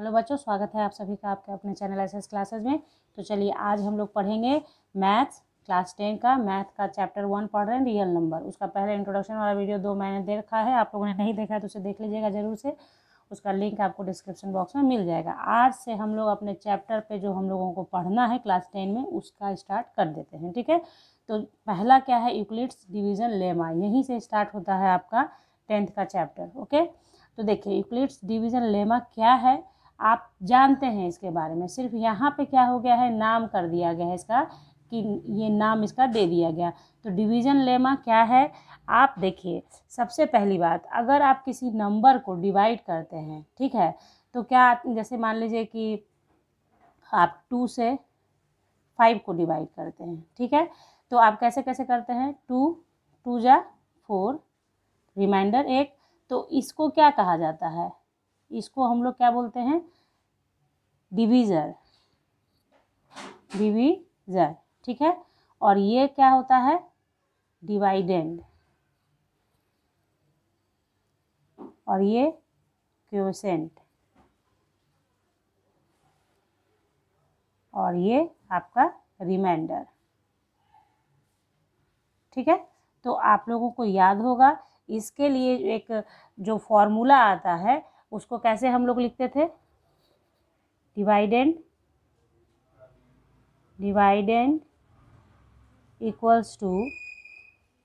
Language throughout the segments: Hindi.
हेलो बच्चों, स्वागत है आप सभी का आपके अपने चैनल एसएस क्लासेस में। तो चलिए आज हम लोग पढ़ेंगे मैथ्स क्लास 10 का। मैथ का चैप्टर 1 पढ़ रहे हैं, रियल नंबर। उसका पहले इंट्रोडक्शन वाला वीडियो 2 मैंने देखा है, आप लोगों ने नहीं देखा है तो उसे देख लीजिएगा ज़रूर से। उसका लिंक आपको डिस्क्रिप्शन बॉक्स में मिल जाएगा। आज से हम लोग अपने चैप्टर पे जो हम लोगों को पढ़ना है क्लास 10 में उसका स्टार्ट कर देते हैं, ठीक है। तो पहला क्या है, यूक्लिड्स डिवीज़न लेमा, यहीं से स्टार्ट होता है आपका 10th का चैप्टर। ओके, तो देखिए यूक्लिड्स डिवीज़न लेमा क्या है आप जानते हैं इसके बारे में। सिर्फ यहाँ पे क्या हो गया है, नाम कर दिया गया है इसका, कि ये नाम इसका दे दिया गया। तो डिवीज़न लेमा क्या है आप देखिए। सबसे पहली बात, अगर आप किसी नंबर को डिवाइड करते हैं, ठीक है, तो क्या, जैसे मान लीजिए कि आप 2 से 5 को डिवाइड करते हैं, ठीक है, तो आप कैसे कैसे करते हैं, 2 जा 4, रिमाइंडर 1। तो इसको क्या कहा जाता है, इसको हम लोग क्या बोलते हैं, डिवीज़र, डिवीज़र, ठीक है। और ये क्या होता है, डिवाइडेंड, और ये क्वोशेंट, और ये आपका रिमाइंडर, ठीक है। तो आप लोगों को याद होगा, इसके लिए एक जो फॉर्मूला आता है उसको कैसे हम लोग लिखते थे, dividend equals to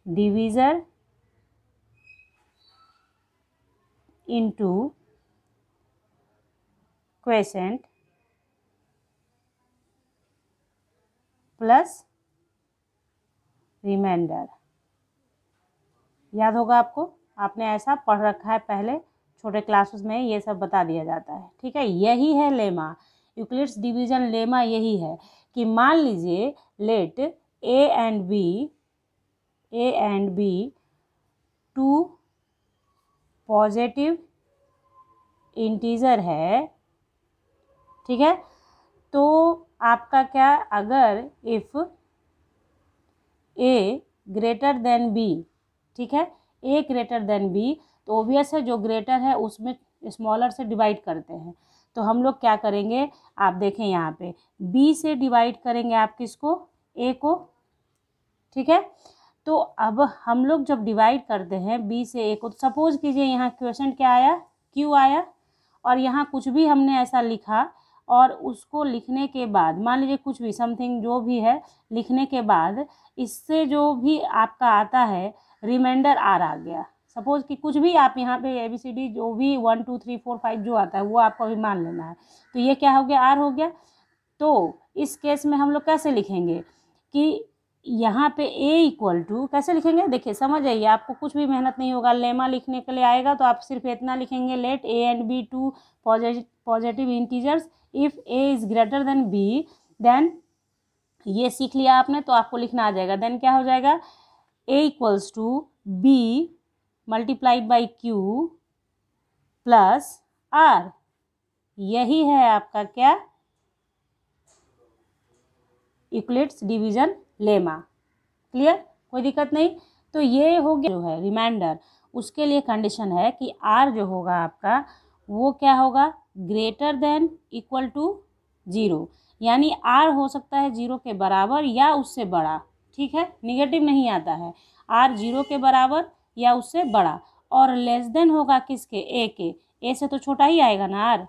divisor into quotient plus remainder. याद होगा आपको, आपने ऐसा पढ़ रखा है पहले, छोटे क्लासेस में ये सब बता दिया जाता है, ठीक है। यही है लेमा, यूक्लिड्स डिवीज़न लेमा यही है कि मान लीजिए let A and B 2 positive integer है, ठीक है। तो आपका क्या, अगर if A greater than B, ठीक है, ए ग्रेटर देन बी, तो ओबियस है जो ग्रेटर है उसमें स्मॉलर से डिवाइड करते हैं। तो हम लोग क्या करेंगे, आप देखें यहाँ पे बी से डिवाइड करेंगे आप किसको, ए को, ठीक है। तो अब हम लोग जब डिवाइड करते हैं बी से ए को, तो सपोज कीजिए यहाँ क्वेश्चन क्या आया, क्यू आया, और यहाँ कुछ भी हमने ऐसा लिखा, और उसको लिखने के बाद मान लीजिए कुछ भी समथिंग जो भी है लिखने के बाद इससे जो भी आपका आता है रिमाइंडर आर आ गया। सपोज कि कुछ भी आप यहाँ पे ABCD जो भी 1 2 3 4 5 जो आता है वो आपको अभी मान लेना है। तो ये क्या हो गया, आर हो गया। तो इस केस में हम लोग कैसे लिखेंगे कि यहाँ पे ए इक्वल टू कैसे लिखेंगे, देखिए समझ आइए, आपको कुछ भी मेहनत नहीं होगा। लेमा लिखने के लिए आएगा तो आप सिर्फ इतना लिखेंगे, let A and B 2 positive integers, if A is greater than B, then ये सीख लिया आपने तो आपको लिखना आ जाएगा। देन क्या हो जाएगा, a equals to b multiplied by q plus r. यही है आपका क्या, यूक्लिड्स डिवीज़न लेमा। क्लियर, कोई दिक्कत नहीं। तो ये हो गया जो है रिमाइंडर। उसके लिए कंडीशन है कि आर जो होगा आपका वो क्या होगा, ग्रेटर देन इक्वल टू 0, यानी आर हो सकता है 0 के बराबर या उससे बड़ा, ठीक है, निगेटिव नहीं आता है। आर 0 के बराबर या उससे बड़ा, और लेस देन होगा किसके, ए के। ए से तो छोटा ही आएगा ना आर,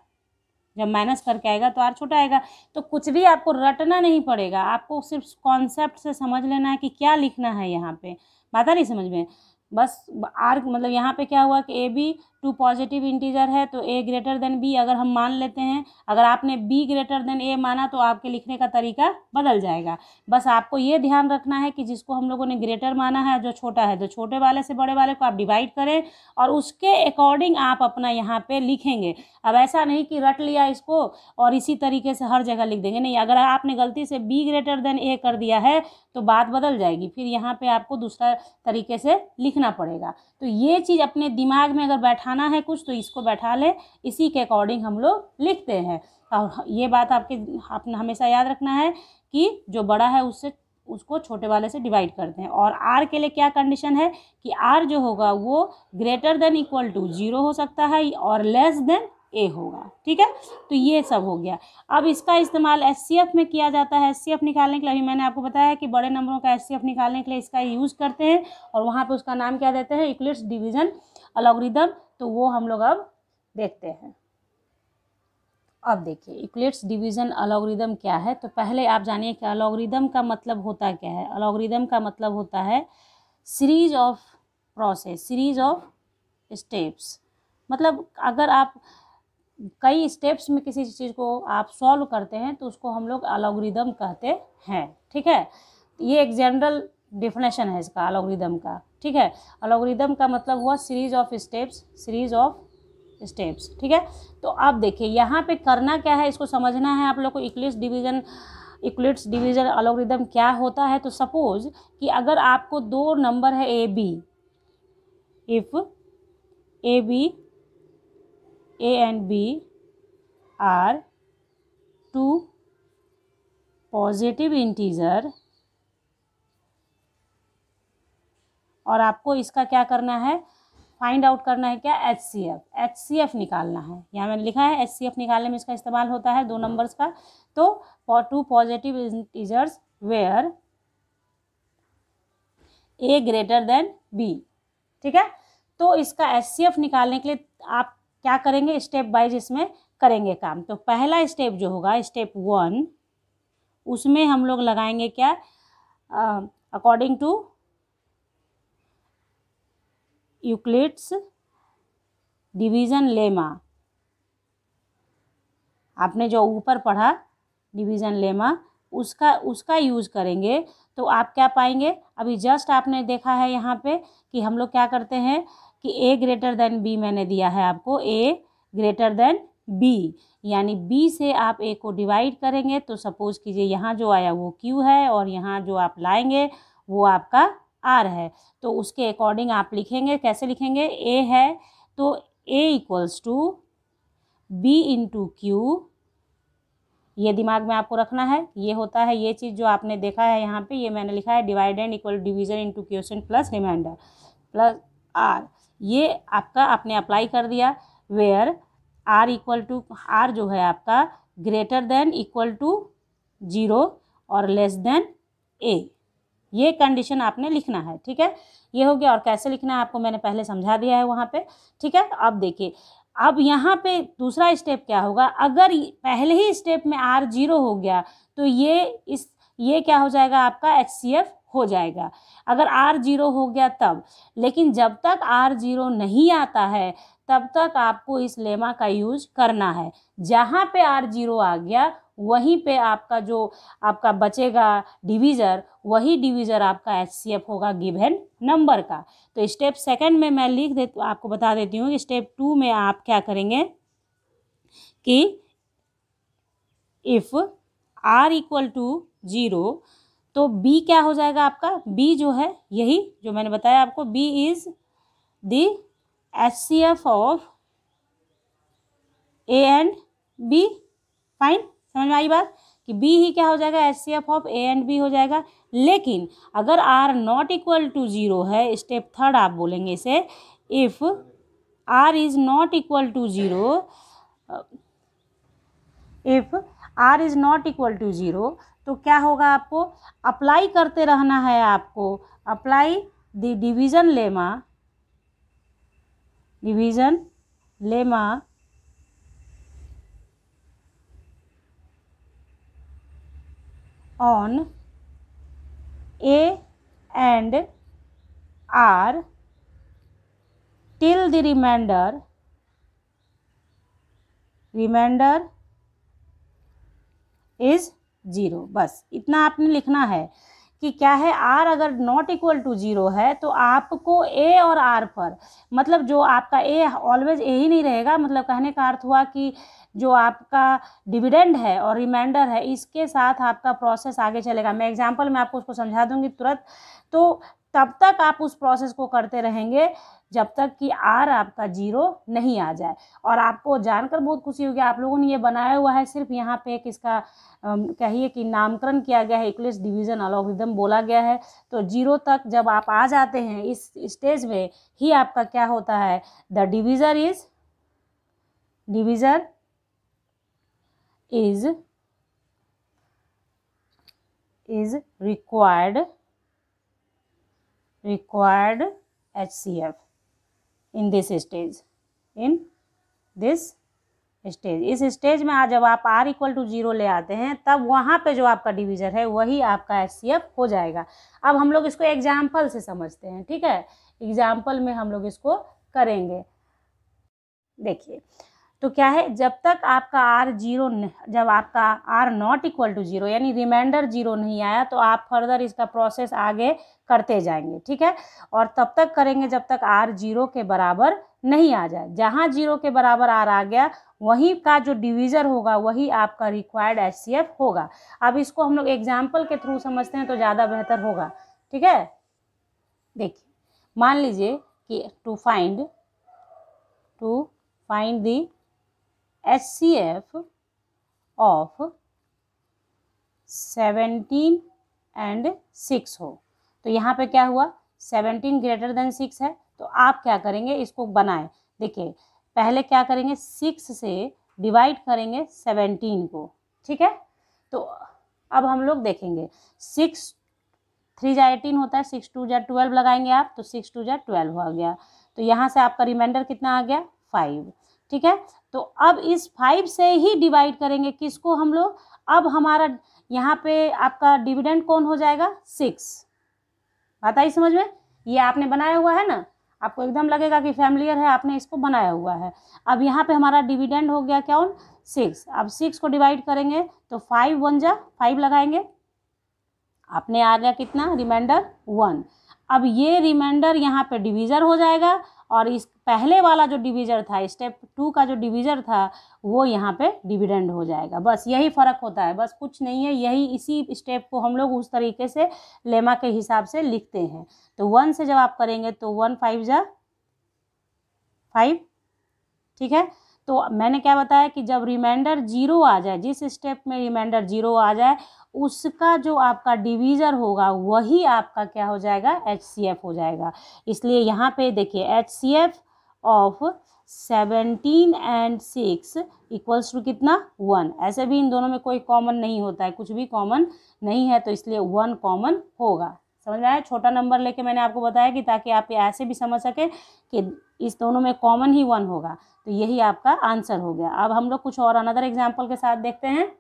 जब माइनस करके आएगा तो आर छोटा आएगा। तो कुछ भी आपको रटना नहीं पड़ेगा, आपको सिर्फ कॉन्सेप्ट से समझ लेना है कि क्या लिखना है। यहाँ पे बात आ रही समझ में, बस आर मतलब यहाँ पे क्या हुआ कि ए बी 2 पॉजिटिव इंटीजर है तो ए ग्रेटर देन बी अगर हम मान लेते हैं, अगर आपने बी ग्रेटर देन ए माना तो आपके लिखने का तरीका बदल जाएगा। बस आपको ये ध्यान रखना है कि जिसको हम लोगों ने ग्रेटर माना है, जो छोटा है, तो छोटे वाले से बड़े वाले को आप डिवाइड करें और उसके अकॉर्डिंग आप अपना यहाँ पे लिखेंगे। अब ऐसा नहीं कि रट लिया इसको और इसी तरीके से हर जगह लिख देंगे, नहीं। अगर आपने गलती से बी ग्रेटर देन ए कर दिया है तो बात बदल जाएगी, फिर यहाँ पे आपको दूसरा तरीके से लिखना पड़ेगा। तो ये चीज़ अपने दिमाग में अगर बैठाना है कुछ तो इसको बैठा ले, इसी के अकॉर्डिंग हम लोग लिखते हैं। और ये बात आपने हमेशा याद रखना है कि जो बड़ा है उससे उसको छोटे वाले से डिवाइड करते हैं। और आर के लिए क्या कंडीशन है कि आर जो होगा वो ग्रेटर देन इक्वल टू 0 हो सकता है और लेस देन ए होगा। ठीक है, तो ये सब हो गया। अब इसका इस्तेमाल एचसीएफ में किया जाता है। एचसीएफ निकालने के लिए मैंने आपको बताया कि बड़े नंबरों का एचसीएफ निकालने के लिए इसका यूज़ करते हैं, और वहाँ पे उसका नाम क्या देते हैं, यूक्लिड्स डिवीजन अलॉगरिदम। तो वो हम लोग अब देखते हैं। अब देखिए यूक्लिड्स डिवीजन अलॉगरिदम क्या है। तो पहले आप जानिए कि अलॉगरिदम का मतलब होता क्या है। अलॉगरिदम का मतलब होता है series of process, series of steps. मतलब अगर आप कई स्टेप्स में किसी चीज़ को आप सॉल्व करते हैं तो उसको हम लोग अलॉगरिदम कहते हैं। ठीक है, ये एक जनरल डेफिनेशन है इसका अलॉगरिदम का। ठीक है, अलॉगरिदम का मतलब हुआ series of steps, series of steps. ठीक है, तो अब देखिए यहाँ पे करना क्या है, इसको समझना है आप लोग को। यूक्लिड्स डिवीजन अलॉगरिदम क्या होता है। तो सपोज कि अगर आपको दो नंबर है A B, if A B, A and B are two positive integer, और आपको इसका क्या करना है, फाइंड आउट करना है क्या, एचसीएफ निकालना है। यहाँ मैंने लिखा है एचसीएफ निकालने में इसका इस्तेमाल होता है दो नंबर्स का। तो two positive integers where A greater than B. ठीक है, तो इसका एचसीएफ निकालने के लिए आप क्या करेंगे, स्टेप वाइज इसमें करेंगे काम। तो पहला स्टेप जो होगा स्टेप 1, उसमें हम लोग लगाएंगे क्या, according to Euclid's division lemma. आपने जो ऊपर पढ़ा डिवीजन लेमा, उसका यूज़ करेंगे। तो आप क्या पाएंगे, अभी जस्ट आपने देखा है यहाँ पे कि हम लोग क्या करते हैं कि ए ग्रेटर देन बी मैंने दिया है आपको, ए ग्रेटर देन बी, यानी बी से आप ए को डिवाइड करेंगे। तो सपोज कीजिए यहाँ जो आया वो क्यू है, और यहाँ जो आप लाएंगे वो आपका आर है। तो उसके अकॉर्डिंग आप लिखेंगे, कैसे लिखेंगे, ए है तो a equals to b into q. ये दिमाग में आपको रखना है, ये होता है ये चीज़ जो आपने देखा है यहाँ पे, ये मैंने लिखा है dividend equal division into quotient plus remainder plus R. ये आपका आपने अप्लाई कर दिया, where R equal to, R जो है आपका ग्रेटर देन इक्वल टू 0 और लेस देन ए। ये कंडीशन आपने लिखना है। ठीक है, ये हो गया। और कैसे लिखना है आपको मैंने पहले समझा दिया है वहाँ पे। ठीक है, अब देखिए अब यहाँ पे दूसरा स्टेप क्या होगा, अगर पहले ही स्टेप में आर 0 हो गया तो ये क्या हो जाएगा, आपका एचसीएफ हो जाएगा, अगर आर 0 हो गया तब। लेकिन जब तक आर 0 नहीं आता है तब तक आपको इस लेमा का यूज करना है। जहाँ पे आर 0 आ गया वहीं पे आपका जो आपका बचेगा डिवीज़र, वही डिवीज़र आपका एचसीएफ होगा गिवन नंबर का। तो स्टेप सेकंड में मैं लिख देती, आपको बता देती हूँ कि स्टेप 2 में आप क्या करेंगे कि इफ़ आर इक्वल टू 0, तो बी क्या हो जाएगा आपका, बी जो है यही जो मैंने बताया आपको, B is the HCF of A and B. Fine, समझ में आई बात कि बी ही क्या हो जाएगा, HCF of A and B हो जाएगा। लेकिन अगर आर नॉट इक्वल टू 0 है, स्टेप थर्ड आप बोलेंगे इसे, if R is not equal to 0, if R is not equal to 0, तो क्या होगा, आपको अप्लाई करते रहना है, आपको apply the division lemma on A and R till the remainder is 0। बस इतना आपने लिखना है कि क्या है, आर अगर नॉट इक्वल टू 0 है तो आपको ए और आर पर, मतलब जो आपका ए ऑलवेज ए ही नहीं रहेगा, मतलब कहने का अर्थ हुआ कि जो आपका डिविडेंड है और रिमाइंडर है इसके साथ आपका प्रोसेस आगे चलेगा। मैं एग्जांपल में आपको उसको समझा दूंगी तुरंत। तो तब तक आप उस प्रोसेस को करते रहेंगे जब तक कि आर आपका 0 नहीं आ जाए। और आपको जानकर बहुत खुशी होगी, आप लोगों ने ये बनाया हुआ है, सिर्फ यहाँ पे एक इसका कहिए कि नामकरण किया गया है, यूक्लिड्स डिवीजन अलॉगरिदम बोला गया है। तो 0 तक जब आप आ जाते हैं इस स्टेज में ही आपका क्या होता है, the divisor is divisor is required HCF in this stage, इस स्टेज में आज जब आप r इक्वल टू 0 ले आते हैं तब वहाँ पे जो आपका डिवीज़र है वही आपका HCF हो जाएगा। अब हम लोग इसको एग्जाम्पल से समझते हैं, ठीक है, एग्जाम्पल में हम लोग इसको करेंगे। देखिए तो क्या है, जब तक आपका जब आपका r नॉट इक्वल टू 0 यानी रिमाइंडर 0 नहीं आया तो आप फर्दर इसका प्रोसेस आगे करते जाएंगे, ठीक है, और तब तक करेंगे जब तक r 0 के बराबर नहीं आ जाए। जहाँ 0 के बराबर r आ गया वहीं का जो डिवीज़र होगा वही आपका रिक्वायर्ड HCF होगा। अब इसको हम लोग एग्जाम्पल के थ्रू समझते हैं तो ज़्यादा बेहतर होगा, ठीक है। देखिए मान लीजिए कि to find the HCF of 17 and 6 हो, तो यहाँ पे क्या हुआ, 17 ग्रेटर देन 6 है, तो आप क्या करेंगे, इसको बनाएं। देखिए पहले क्या करेंगे, 6 से डिवाइड करेंगे 17 को, ठीक है। तो अब हम लोग देखेंगे 6 3 जा 18 होता है, 6 2 जा 12 लगाएंगे आप, तो 6 2 जा 12 हो गया। तो यहाँ से आपका रिमाइंडर कितना आ गया, 5, ठीक है। तो अब इस 5 से ही डिवाइड करेंगे किसको हम लोग, अब हमारा यहाँ पे आपका डिविडेंड कौन हो जाएगा, 6। बात आई समझ में, ये आपने बनाया हुआ है ना, आपको एकदम लगेगा कि फैमिलियर है, आपने इसको बनाया हुआ है। अब यहाँ पे हमारा डिविडेंड हो गया क्या, 6। अब 6 को डिवाइड करेंगे तो 5 1 जा 5 लगाएंगे, आपने आ गया कितना, रिमाइंडर 1। अब ये रिमाइंडर यहाँ पे डिवीज़र हो जाएगा और इस पहले वाला जो डिवीज़र था, स्टेप 2 का जो डिवीज़र था वो यहाँ पे डिविडेंड हो जाएगा। बस यही फ़र्क होता है, बस कुछ नहीं है, यही इसी स्टेप को हम लोग उस तरीके से लेमा के हिसाब से लिखते हैं। तो 1 से जब आप करेंगे तो 1 5 जा 5, ठीक है। तो मैंने क्या बताया कि जब रिमाइंडर 0 आ जाए, जिस स्टेप में रिमाइंडर 0 आ जाए उसका जो आपका डिवीज़र होगा वही आपका क्या हो जाएगा, HCF हो जाएगा। इसलिए यहाँ पे देखिए HCF of 17 and 6 equals to कितना, 1। ऐसे भी इन दोनों में कोई कॉमन नहीं होता है, कुछ भी कॉमन नहीं है, तो इसलिए 1 कॉमन होगा। समझ में आया, छोटा नंबर लेके मैंने आपको बताया कि ताकि आप ऐसे भी समझ सके कि इस दोनों में कॉमन ही 1 होगा, तो यही आपका आंसर हो गया। अब हम लोग कुछ और अनदर एग्जाम्पल के साथ देखते हैं।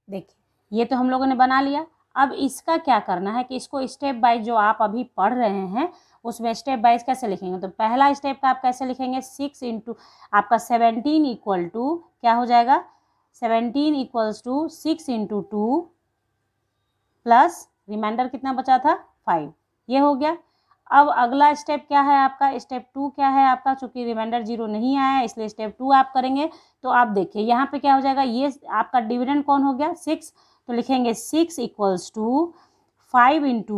देखिए ये तो हम लोगों ने बना लिया, अब इसका क्या करना है कि इसको स्टेप बाय जो आप अभी पढ़ रहे हैं उसमें स्टेप बाइज कैसे लिखेंगे। तो पहला स्टेप का आप कैसे लिखेंगे, 6 इंटू आपका 17 इक्वल टू क्या हो जाएगा, 17 equals to 6 into 2 plus remainder कितना बचा था, 5, ये हो गया। अब अगला स्टेप क्या है आपका, स्टेप 2 क्या है आपका, चूंकि रिमाइंडर 0 नहीं आया है इसलिए स्टेप 2 आप करेंगे। तो आप देखिए यहाँ पे क्या हो जाएगा, ये आपका डिविडेंड कौन हो गया, 6, तो लिखेंगे 6 equals to 5 into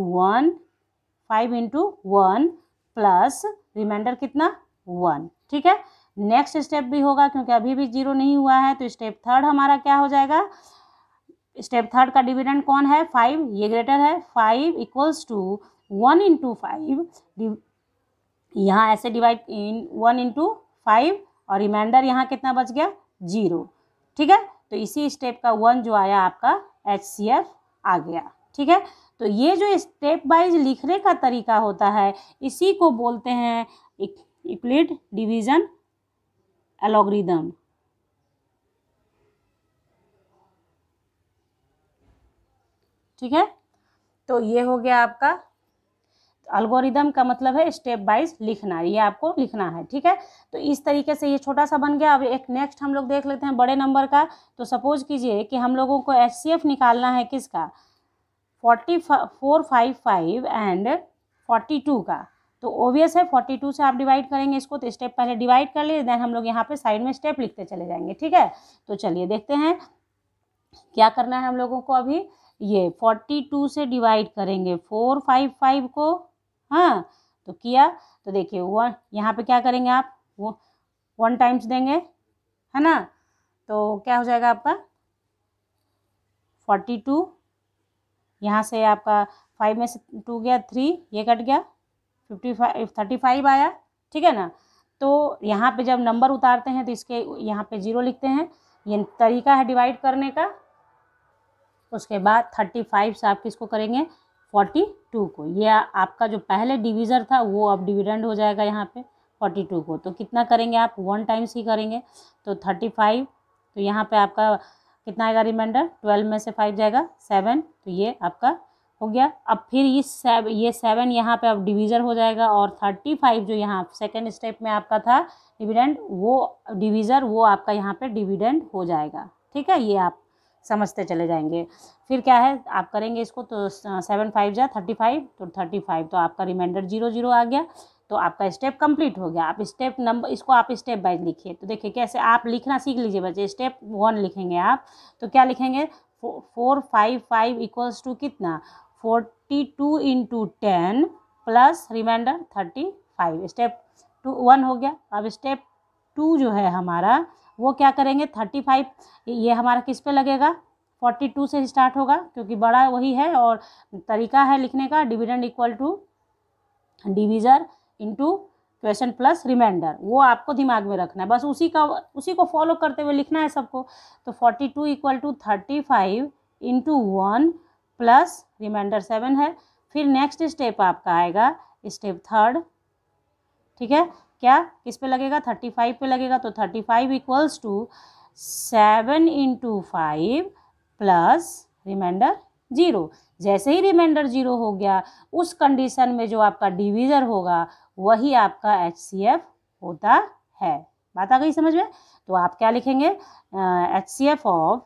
1 plus remainder कितना, 1, ठीक है। नेक्स्ट स्टेप भी होगा क्योंकि अभी भी 0 नहीं हुआ है, तो स्टेप 3 हमारा क्या हो जाएगा, स्टेप 3 का डिविडेंड कौन है, 5, ये ग्रेटर है, 5 इक्वल्स टू 1 इंटू 5, यहाँ ऐसे डिवाइड 1 इंटू 5 और रिमाइंडर यहाँ कितना बच गया, 0, ठीक है। तो इसी स्टेप का 1 जो आया आपका HCF आ गया, ठीक है। तो ये जो स्टेप वाइज लिखने का तरीका होता है इसी को बोलते हैं यूक्लिड डिवीजन एल्गोरिदम, ठीक है। तो ये हो गया आपका एल्गोरिदम का मतलब है स्टेप वाइज लिखना, ये आपको लिखना है, ठीक है। तो इस तरीके से ये छोटा सा बन गया। अब एक नेक्स्ट हम लोग देख लेते हैं बड़े नंबर का। तो सपोज कीजिए कि हम लोगों को HCF निकालना है किसका, 455 एंड 42 का। तो ओबियस है 42 से आप डिवाइड करेंगे इसको, तो स्टेप पहले डिवाइड कर लिए, देन हम लोग यहाँ पे साइड में स्टेप लिखते चले जाएंगे, ठीक है। तो चलिए देखते हैं क्या करना है हम लोगों को। अभी ये 42 से डिवाइड करेंगे 455 को, हाँ तो किया, तो देखिए 1 यहाँ पे क्या करेंगे आप, वो 1 टाइम्स देंगे, है ना, तो क्या हो जाएगा आपका 42, यहाँ से आपका 5 में से 2 गया 3, ये कट गया, 35 आया, ठीक है ना। तो यहाँ पे जब नंबर उतारते हैं तो इसके यहाँ पे 0 लिखते हैं, ये तरीका है डिवाइड करने का। उसके बाद 35 से आप किसको करेंगे, 42 को। ये आपका जो पहले डिवीज़र था वो अब डिविडेंड हो जाएगा यहाँ पे 42 को। तो कितना करेंगे आप, 1 टाइम्स ही करेंगे। तो 35, तो यहाँ पे आपका कितना आएगा रिमाइंडर, 12 में से 5 जाएगा 7, तो ये आपका हो गया। अब फिर ये 7 यहाँ पे अब डिवीज़र हो जाएगा, और 35 जो यहाँ सेकेंड स्टेप में आपका था डिविडेंड, वो डिवीज़र वो आपका यहाँ पे डिविडेंड हो जाएगा। ठीक है, ये आप समझते चले जाएंगे। फिर क्या है, आप करेंगे इसको तो 7 5 जा 35, तो 35, तो आपका रिमाइंडर 0 0 आ गया। तो आपका स्टेप कंप्लीट हो गया। आप स्टेप नंबर, इसको आप स्टेप वाइज लिखिए। तो देखिए कैसे आप लिखना सीख लीजिए बच्चे। स्टेप 1 लिखेंगे आप, तो क्या लिखेंगे, 4 5 5 इक्वल्स टू कितना, 42 इंटू 10 प्लस रिमाइंडर 35। स्टेप 1 हो गया। अब स्टेप 2 जो है हमारा, वो क्या करेंगे, 35 ये हमारा किस पे लगेगा, 42 से स्टार्ट होगा, क्योंकि बड़ा वही है और तरीका है लिखने का, dividend equal to divisor into question plus remainder. वो आपको दिमाग में रखना है, बस उसी को फॉलो करते हुए लिखना है सबको। तो 42 equal to 35 into 1 plus remainder 7 है। फिर नेक्स्ट स्टेप आपका आएगा स्टेप 3, ठीक है, क्या किस पे लगेगा, 35 पे लगेगा। तो 35 equals to 7 into 5 plus remainder 0। जैसे ही रिमाइंडर 0 हो गया, उस कंडीशन में जो आपका डिवीज़र होगा वही आपका HCF होता है। बात आ गई समझ में। तो आप क्या लिखेंगे, HCF of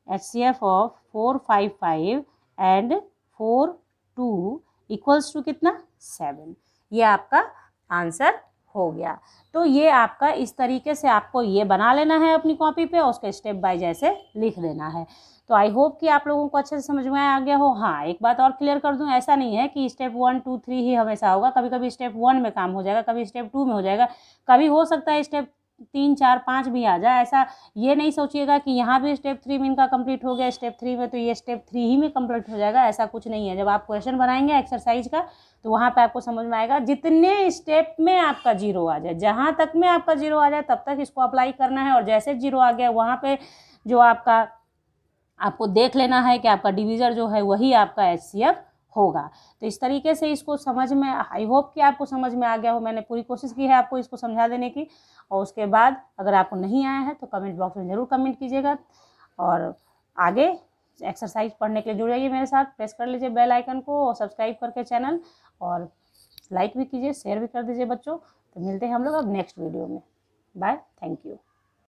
455 and 42 equals to कितना, 7। ये आपका आंसर हो गया। तो ये आपका इस तरीके से आपको ये बना लेना है अपनी कॉपी पे, और उसके स्टेप बाय जैसे लिख देना है। तो आई होप कि आप लोगों को अच्छे से समझ में आ गया हो। हाँ, एक बात और क्लियर कर दूं, ऐसा नहीं है कि स्टेप 1 2 3 ही हमेशा होगा। कभी कभी स्टेप 1 में काम हो जाएगा, कभी स्टेप 2 में हो जाएगा, कभी हो सकता है स्टेप 3 4 5 भी आ जाए। ऐसा ये नहीं सोचिएगा कि यहाँ भी स्टेप 3 में इनका कंप्लीट हो गया स्टेप 3 में, तो ये स्टेप 3 ही में कंप्लीट हो जाएगा, ऐसा कुछ नहीं है। जब आप क्वेश्चन बनाएंगे एक्सरसाइज का, तो वहाँ पे आपको समझ में आएगा जितने स्टेप में आपका 0 आ जाए, जहाँ तक में आपका 0 आ जाए तब तक इसको अप्लाई करना है। और जैसे 0 आ गया, वहाँ पे जो आपको देख लेना है कि आपका डिवीज़र जो है वही आपका HCF होगा। तो इस तरीके से इसको समझ में, आई होप कि आपको समझ में आ गया हो। मैंने पूरी कोशिश की है आपको इसको समझा देने की। और उसके बाद अगर आपको नहीं आया है तो कमेंट बॉक्स में ज़रूर कमेंट कीजिएगा। और आगे एक्सरसाइज पढ़ने के लिए जुड़ जाइए मेरे साथ। प्रेस कर लीजिए बेल आइकन को, और सब्सक्राइब करके चैनल, और लाइक भी कीजिए, शेयर भी कर दीजिए बच्चों। तो मिलते हैं हम लोग अब नेक्स्ट वीडियो में। Bye, thank you.